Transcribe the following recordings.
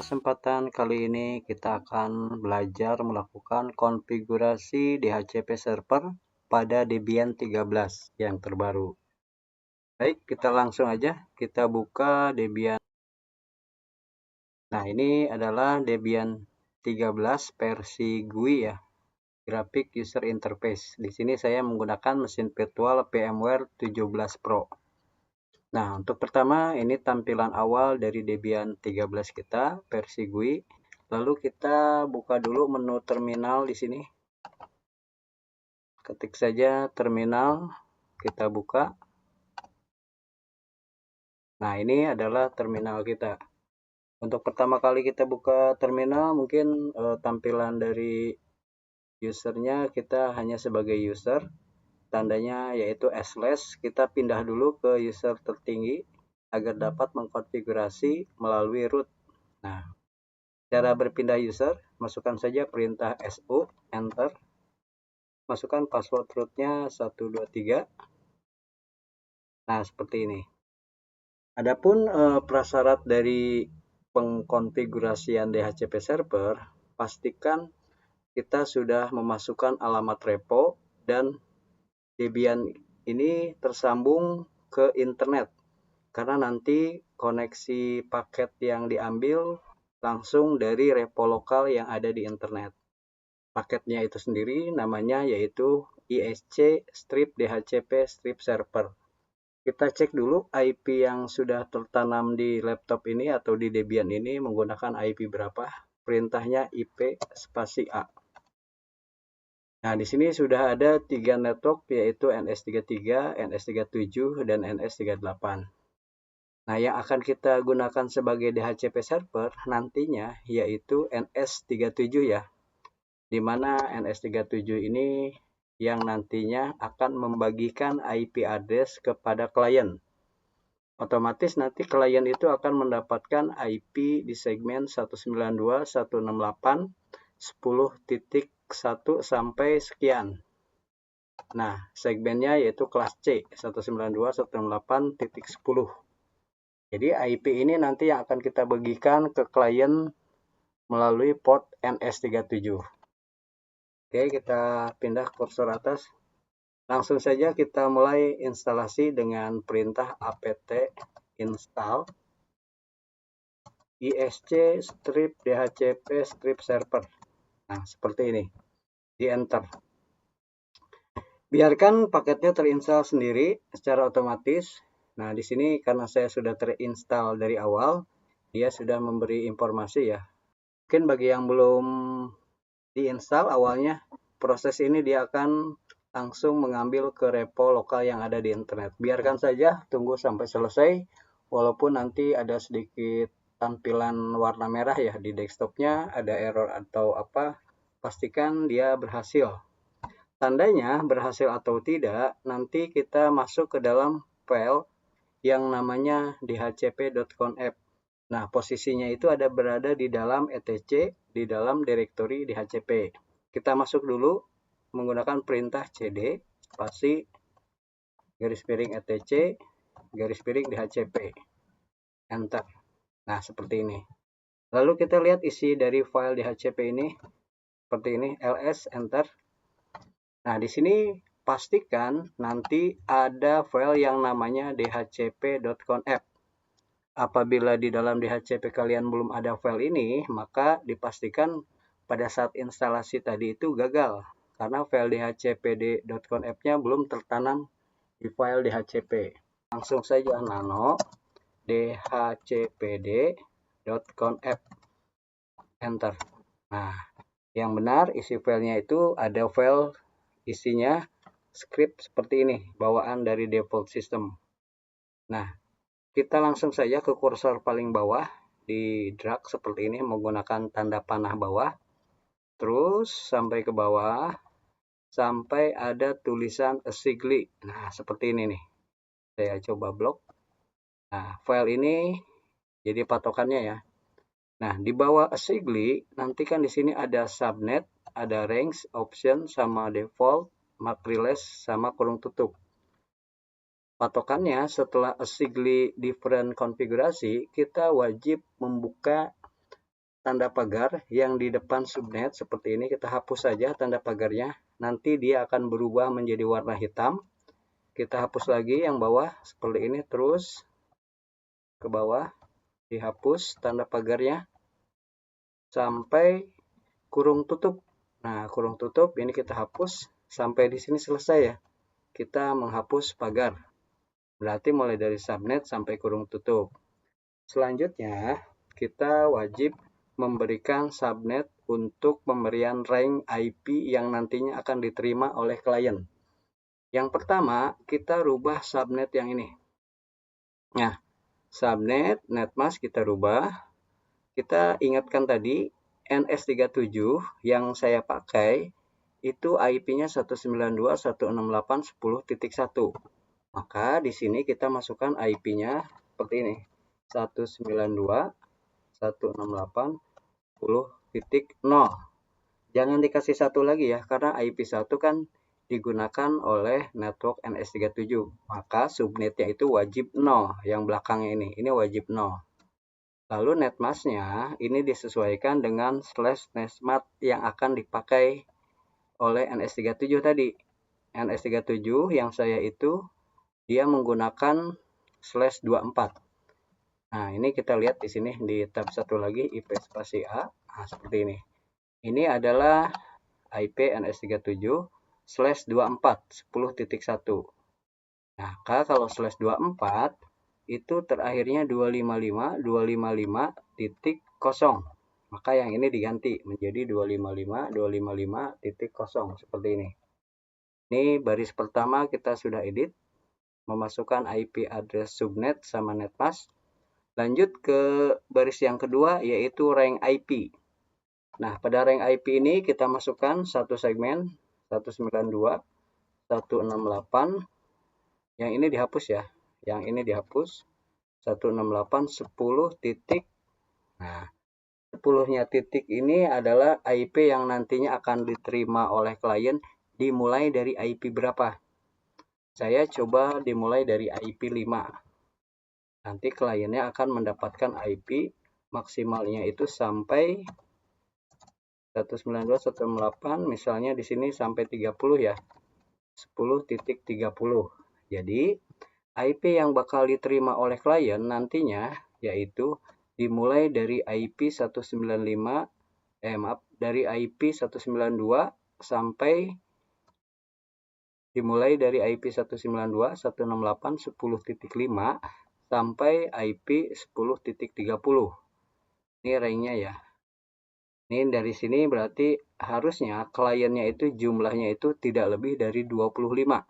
kesempatan kali ini kita akan belajar melakukan konfigurasi DHCP server pada Debian 13 yang terbaru. Baik, kita langsung aja kita buka Debian. Nah, ini adalah Debian 13 versi GUI ya, Graphic User Interface. Di sini saya menggunakan mesin virtual VMware 17 Pro. Nah, untuk pertama ini tampilan awal dari Debian 13 kita versi GUI. Lalu kita buka dulu menu terminal di sini. Ketik saja terminal, kita buka. Nah, ini adalah terminal kita. Untuk pertama kali kita buka terminal, mungkin tampilan dari usernya kita hanya sebagai user. Tandanya yaitu /. Kita pindah dulu ke user tertinggi agar dapat mengkonfigurasi melalui root. Nah, cara berpindah user, masukkan saja perintah su, enter. Masukkan password rootnya 123. Nah, seperti ini. Adapun prasyarat dari pengkonfigurasian DHCP server, pastikan kita sudah memasukkan alamat repo dan Debian ini tersambung ke internet. Karena nanti koneksi paket yang diambil langsung dari repo lokal yang ada di internet. Paketnya itu sendiri namanya yaitu isc-dhcp-server. Kita cek dulu IP yang sudah tertanam di laptop ini atau di Debian ini menggunakan IP berapa. Perintahnya IP spasi A. Nah, di sini sudah ada 3 network yaitu NS33, NS37, dan NS38. Nah, yang akan kita gunakan sebagai DHCP server nantinya yaitu NS37 ya. Di mana NS37 ini yang nantinya akan membagikan IP address kepada klien. Otomatis nanti klien itu akan mendapatkan IP di segmen 192.168.10.1 sampai sekian. Nah, segmennya yaitu kelas C, 192.168.10. Jadi IP ini nanti yang akan kita bagikan ke klien melalui port NS37. Oke, kita pindah kursor atas. Langsung saja kita mulai instalasi dengan perintah apt install isc-dhcp-server. Nah, seperti ini. Di enter. Biarkan paketnya terinstall sendiri secara otomatis. Nah, di sini karena saya sudah terinstall dari awal, dia sudah memberi informasi ya. Mungkin bagi yang belum diinstal awalnya, proses ini dia akan langsung mengambil ke repo lokal yang ada di internet. Biarkan saja, tunggu sampai selesai, walaupun nanti ada sedikit tampilan warna merah ya di desktopnya, ada error atau apa, pastikan dia berhasil. Tandanya berhasil atau tidak, nanti kita masuk ke dalam file yang namanya dhcp.conf. Nah, posisinya itu berada di dalam etc, di dalam direktori dhcp. Kita masuk dulu menggunakan perintah cd, spasi, garis miring etc, garis miring dhcp. Enter. Nah, seperti ini. Lalu kita lihat isi dari file dhcp ini. Seperti ini, ls, enter. Nah, di sini pastikan nanti ada file yang namanya dhcp.conf. Apabila di dalam DHCP kalian belum ada file ini, maka dipastikan pada saat instalasi tadi itu gagal. Karena file dhcp.conf-nya belum tertanam di file DHCP. Langsung saja nano dhcpd.conf. Enter. Nah, yang benar isi filenya itu ada file isinya script seperti ini, bawaan dari default system. Nah, kita langsung saja ke kursor paling bawah, di drag seperti ini menggunakan tanda panah bawah. Terus sampai ke bawah, sampai ada tulisan asigli. Nah, seperti ini nih. Saya coba blok. Nah, file ini jadi patokannya ya. Nah, di bawah asigli, nanti kan di sini ada subnet, ada range, option, sama default, macreless, sama kurung tutup. Patokannya setelah asigli different konfigurasi, kita wajib membuka tanda pagar yang di depan subnet seperti ini, kita hapus saja tanda pagarnya. Nanti dia akan berubah menjadi warna hitam. Kita hapus lagi yang bawah seperti ini, terus ke bawah dihapus tanda pagarnya sampai kurung tutup. Nah, kurung tutup ini kita hapus sampai di sini selesai ya. Kita menghapus pagar. Berarti mulai dari subnet sampai kurung tutup. Selanjutnya, kita wajib memberikan subnet untuk pemberian rank IP yang nantinya akan diterima oleh klien. Yang pertama, kita rubah subnet yang ini. Nah, subnet netmask kita rubah. Kita ingatkan tadi NS37 yang saya pakai itu IP-nya 192.168.10.1. Maka di sini kita masukkan IP-nya seperti ini. 192.168.10.0. Jangan dikasih satu lagi ya, karena IP1 kan digunakan oleh network NS37. Maka subnetnya itu wajib 0, yang belakangnya ini. Ini wajib 0. Lalu netmasknya ini disesuaikan dengan slash netmask yang akan dipakai oleh NS37 tadi. NS37 yang saya itu dia menggunakan slash 24. Nah, ini kita lihat di sini di tab satu lagi IP spasi A. Nah, seperti ini. Ini adalah IP NS37 slash 24 10.1. Nah, kalau slash 24 itu terakhirnya 255.255.0. Maka yang ini diganti menjadi 255.255.0 seperti ini. Ini baris pertama kita sudah edit, memasukkan IP address subnet sama netmask. Lanjut ke baris yang kedua yaitu rank IP. Nah, pada rank IP ini kita masukkan satu segmen 192.168. Yang ini dihapus ya. Yang ini dihapus 168.10 titik. Nah, 10-nya titik ini adalah IP yang nantinya akan diterima oleh klien dimulai dari IP berapa. Saya coba dimulai dari IP 5. Nanti kliennya akan mendapatkan IP maksimalnya itu sampai 192.168, misalnya di sini sampai 30 ya. 10.30. Jadi IP yang bakal diterima oleh klien nantinya yaitu dimulai dari IP 195 dari IP 192 sampai dimulai dari IP 192.168.10.5 sampai IP 10.30. Ini ranknya ya. Ini dari sini berarti harusnya kliennya itu jumlahnya itu tidak lebih dari 25.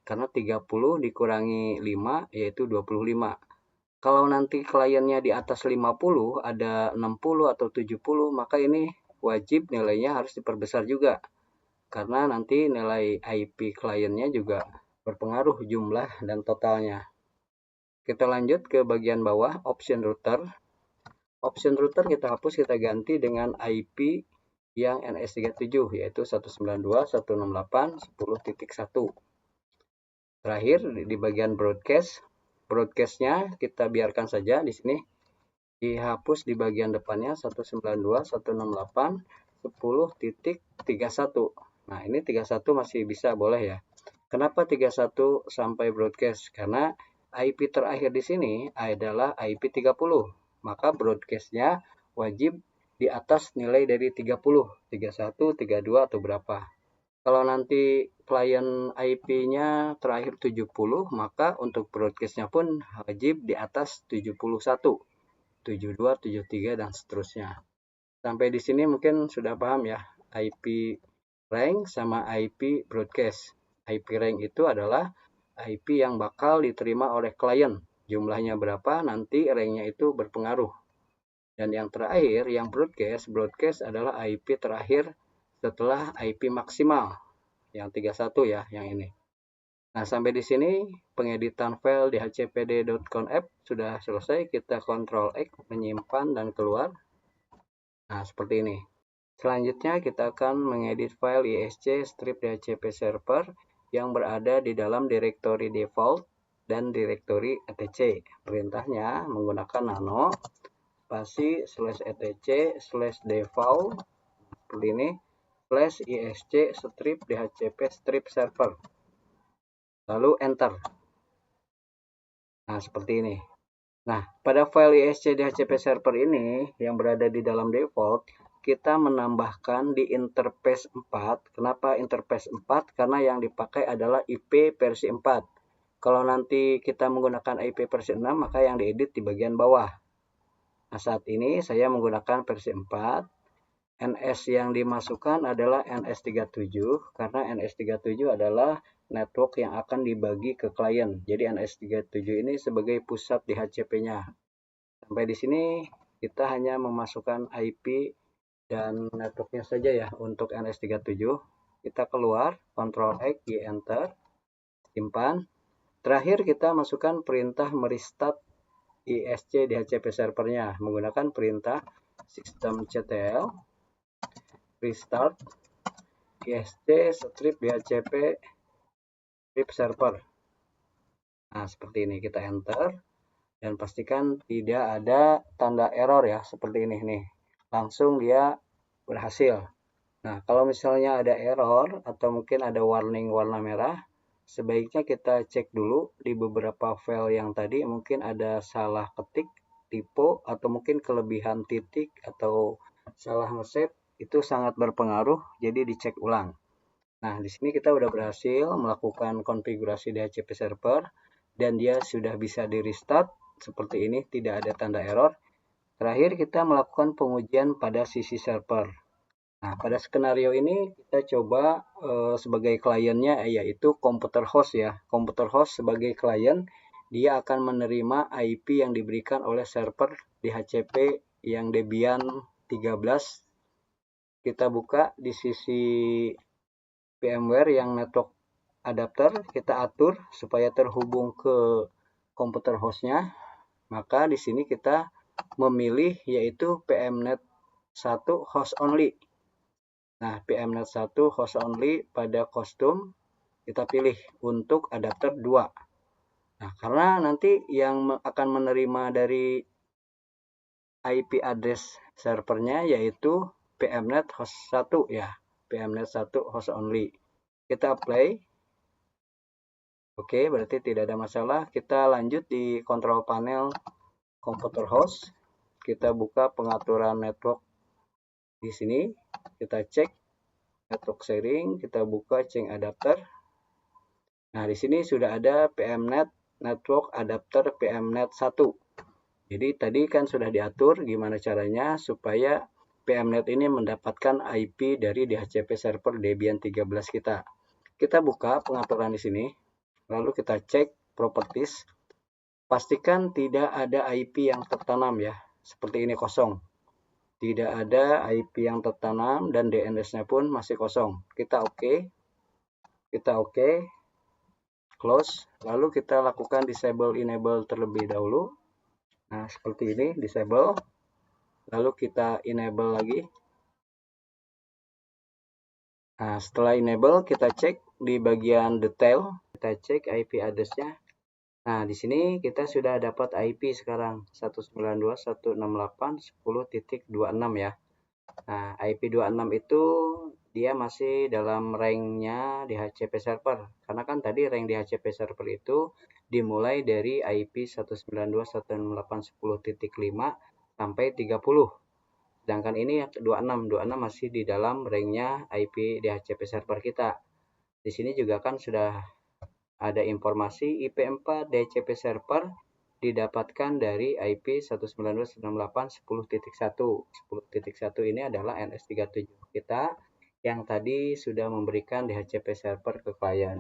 Karena 30 dikurangi 5 yaitu 25. Kalau nanti kliennya di atas 50, ada 60 atau 70, maka ini wajib nilainya harus diperbesar juga. Karena nanti nilai IP kliennya juga berpengaruh jumlah dan totalnya. Kita lanjut ke bagian bawah, option router. Option router kita hapus, kita ganti dengan IP yang NS37, yaitu 192.168.10.1. Terakhir di bagian broadcast, broadcastnya kita biarkan saja di sini, dihapus di bagian depannya 192.168.10.31. Nah, ini 31 masih bisa, boleh ya. Kenapa 31 sampai broadcast? Karena IP terakhir di sini adalah IP 30. Maka broadcastnya wajib di atas nilai dari 30, 31, 32 atau berapa. Kalau nanti klien IP-nya terakhir 70, maka untuk broadcast-nya pun wajib di atas 71, 72, 73, dan seterusnya. Sampai di sini mungkin sudah paham ya, IP rank sama IP broadcast. IP rank itu adalah IP yang bakal diterima oleh klien. Jumlahnya berapa, nanti ranknya itu berpengaruh. Dan yang terakhir, yang broadcast adalah IP terakhir setelah IP maksimal. Yang 31 ya, yang ini. Nah, sampai di sini pengeditan file di hcpd.conf sudah selesai. Kita Ctrl X menyimpan dan keluar. Nah, seperti ini. Selanjutnya kita akan mengedit file isc strip dhcp server yang berada di dalam direktori default dan direktori etc. Perintahnya menggunakan nano spasi /etc/default seperti ini /isc strip dhcp strip server, lalu enter. Nah, seperti ini. Nah, pada file isc dhcp server ini yang berada di dalam default, kita menambahkan di interface 4. Kenapa interface 4? Karena yang dipakai adalah IP versi 4. Kalau nanti kita menggunakan IP versi 6, maka yang diedit di bagian bawah. Nah, saat ini saya menggunakan versi 4. NS yang dimasukkan adalah NS37, karena NS37 adalah network yang akan dibagi ke klien. Jadi NS37 ini sebagai pusat DHCP-nya. Sampai di sini kita hanya memasukkan IP dan networknya saja ya untuk NS37. Kita keluar, Ctrl X, Y enter, simpan. Terakhir kita masukkan perintah merestart ISC DHCP servernya menggunakan perintah systemctl restart ISC strip DHCP strip server. Nah, seperti ini, kita enter dan pastikan tidak ada tanda error ya, seperti ini nih. Langsung dia berhasil. Nah, kalau misalnya ada error atau mungkin ada warning warna merah, sebaiknya kita cek dulu di beberapa file yang tadi, mungkin ada salah ketik, typo, atau mungkin kelebihan titik atau salah nge-save, itu sangat berpengaruh, jadi dicek ulang. Nah, di sini kita udah berhasil melakukan konfigurasi DHCP server dan dia sudah bisa di restart seperti ini, tidak ada tanda error. Terakhir kita melakukan pengujian pada sisi server. Nah, pada skenario ini kita coba sebagai kliennya yaitu komputer host ya. Komputer host sebagai klien, dia akan menerima IP yang diberikan oleh server DHCP yang Debian 13. Kita buka di sisi VMware yang network adapter, kita atur supaya terhubung ke komputer hostnya. Maka di sini kita memilih yaitu PMNet 1 host only. Nah, PMNet 1 host only pada kostum kita pilih untuk adapter 2. Nah, karena nanti yang akan menerima dari IP address servernya yaitu PMNet host 1 ya. PMNet 1 host only. Kita apply. Oke, berarti tidak ada masalah. Kita lanjut di control panel komputer host. Kita buka pengaturan network di sini. Kita cek network sharing, kita buka change adapter. Nah, di sini sudah ada PMNet network adapter PMNet 1. Jadi tadi kan sudah diatur gimana caranya supaya PMNet ini mendapatkan IP dari DHCP server Debian 13 kita. Kita buka pengaturan di sini, lalu kita cek properties. Pastikan tidak ada IP yang tertanam ya, seperti ini kosong. Tidak ada IP yang tertanam dan DNS-nya pun masih kosong. Kita oke. Kita oke. Close. Lalu kita lakukan disable enable terlebih dahulu. Nah, seperti ini, disable. Lalu kita enable lagi. Nah, setelah enable kita cek di bagian detail, kita cek IP address-nya. Nah, di sini kita sudah dapat IP sekarang 192.168.10.26 ya. Nah, IP 26 itu dia masih dalam rank-nya DHCP server. Karena kan tadi rank DHCP server itu dimulai dari IP 192.168.10.5 sampai 30. Sedangkan ini 26 masih di dalam rank-nya IP DHCP server kita. Di sini juga kan sudah ada informasi IP 4 DHCP server didapatkan dari IP 192.168.10.1. 10.1 ini adalah NS37 kita yang tadi sudah memberikan DHCP server ke klien.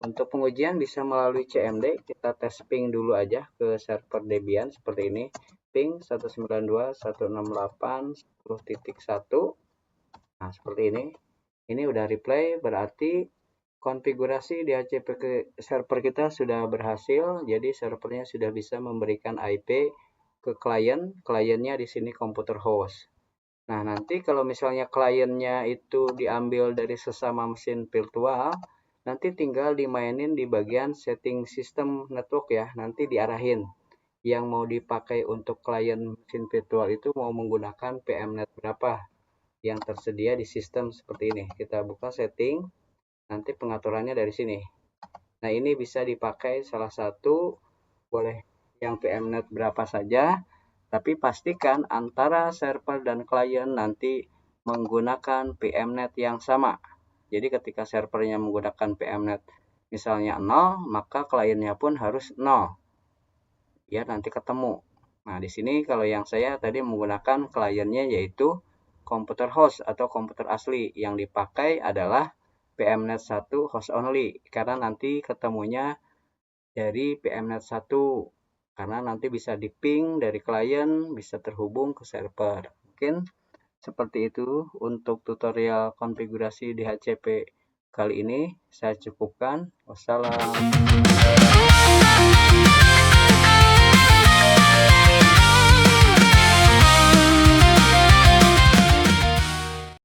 Untuk pengujian bisa melalui CMD, kita tes ping dulu aja ke server Debian seperti ini. Ping 192.168.10.1. Nah, seperti ini. Ini udah replay, berarti konfigurasi DHCP ke server kita sudah berhasil. Jadi servernya sudah bisa memberikan IP ke klien. Kliennya di sini komputer host. Nah, nanti kalau misalnya kliennya itu diambil dari sesama mesin virtual, nanti tinggal dimainin di bagian setting sistem network ya. Nanti diarahin. yang mau dipakai untuk klien mesin virtual itu mau menggunakan PMNet berapa yang tersedia di sistem seperti ini. Kita buka setting, nanti pengaturannya dari sini. Nah, ini bisa dipakai salah satu, boleh yang PMNet berapa saja, tapi pastikan antara server dan klien nanti menggunakan PMNet yang sama. Jadi ketika servernya menggunakan PMNet misalnya 0, maka kliennya pun harus 0. Ya, nanti ketemu. Nah, di sini kalau yang saya tadi menggunakan kliennya yaitu komputer host atau komputer asli. Yang dipakai adalah PMNet 1 host only, karena nanti ketemunya dari PMNet 1. Karena nanti bisa di-ping dari klien, bisa terhubung ke server. Mungkin seperti itu untuk tutorial konfigurasi DHCP kali ini. Saya cukupkan. Wassalam.